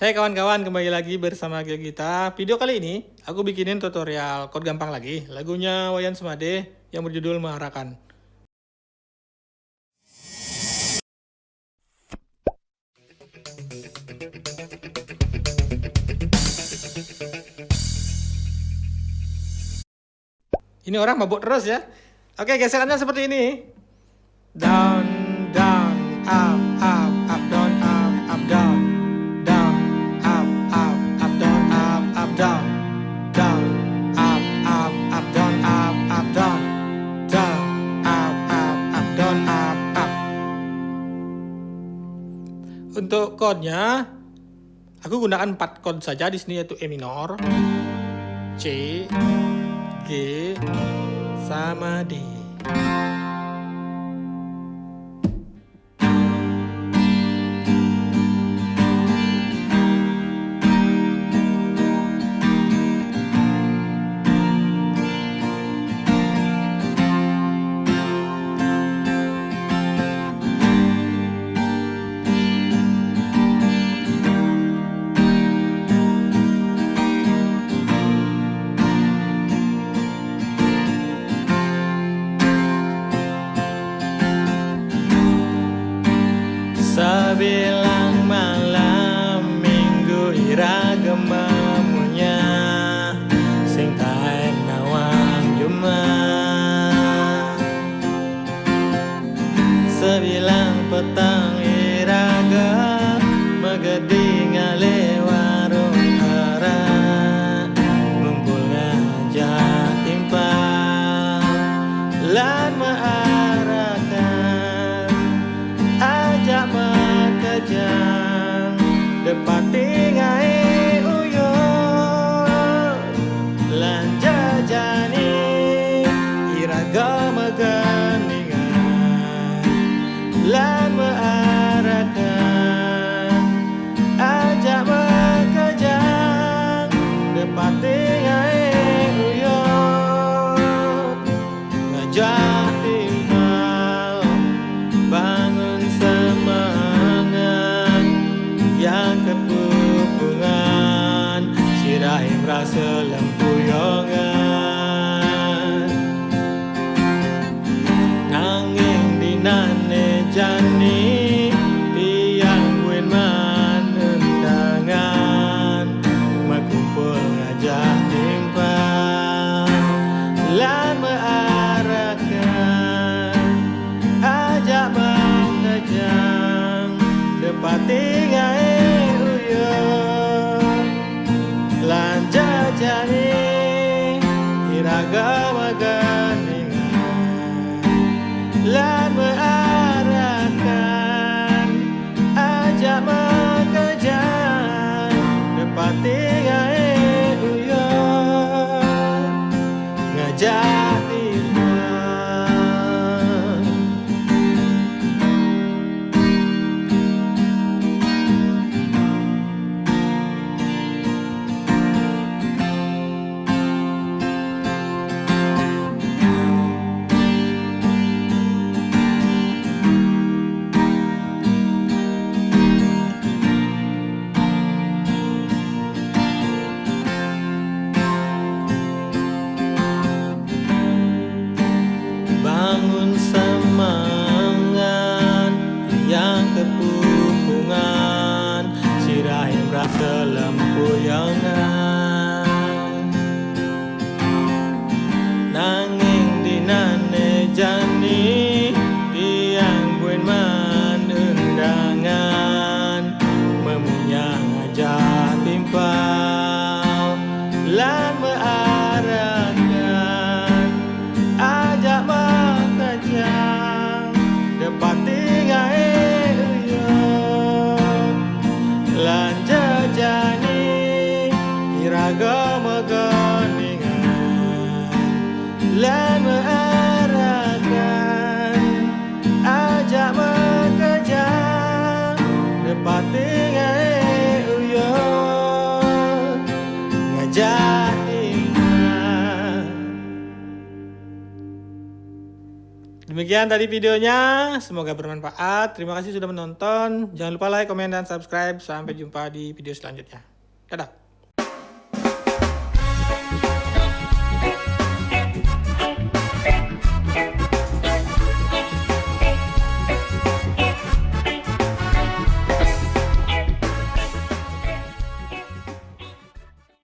Hai kawan-kawan, kembali lagi bersama kita. Video kali ini, aku bikinin tutorial chord gampang lagi. Lagunya Wayan Semade yang berjudul Mengarahkan. Ini orang mabuk terus ya. Oke, geserannya seperti ini. Down, down, up, up, down, up, down. Down, up, down, up, down. Down, up, down, up, down. Down, up, down, up. Untuk chordnya, aku gunakan 4 chord saja di sini, yaitu E minor, C, G, sama D. Sabilang malam minggu iragam mamunya sing taen nawang juma. Sabilang petang iraga magadi ngale warung hara ngumpul ngajak timpang lan maarakan ajak makajang depati ngai uyo lan jajani iraga magandingan lan maarakan ajak makajang depati ngai uyo ngajak tinggal bangun semangat yang kepupungan sirahim rasa lempuyongan nanging dinane jani tiang wen man undangan makumpul ngajak timpang lan maarakan ajak mengajang depati ngai uyo lan jajani iraga magandingan lan maarakan ajak mengajang depati ngai uyo ngajak timbang. Bangun semangat yang kepupungan sirahim rasa lempuyongan nanging dinane jani tiang buen man undangan memunyang ajak timpal lan maarakan ajak makajang depati ngai uyo lan jajani iraga magandingan lan maarakan ajak makajang depati ngai uyo ngajak tinggal. Demikian tadi videonya, semoga bermanfaat. Terima kasih sudah menonton. Jangan lupa like, komen, dan subscribe. Sampai jumpa di video selanjutnya. Dadah.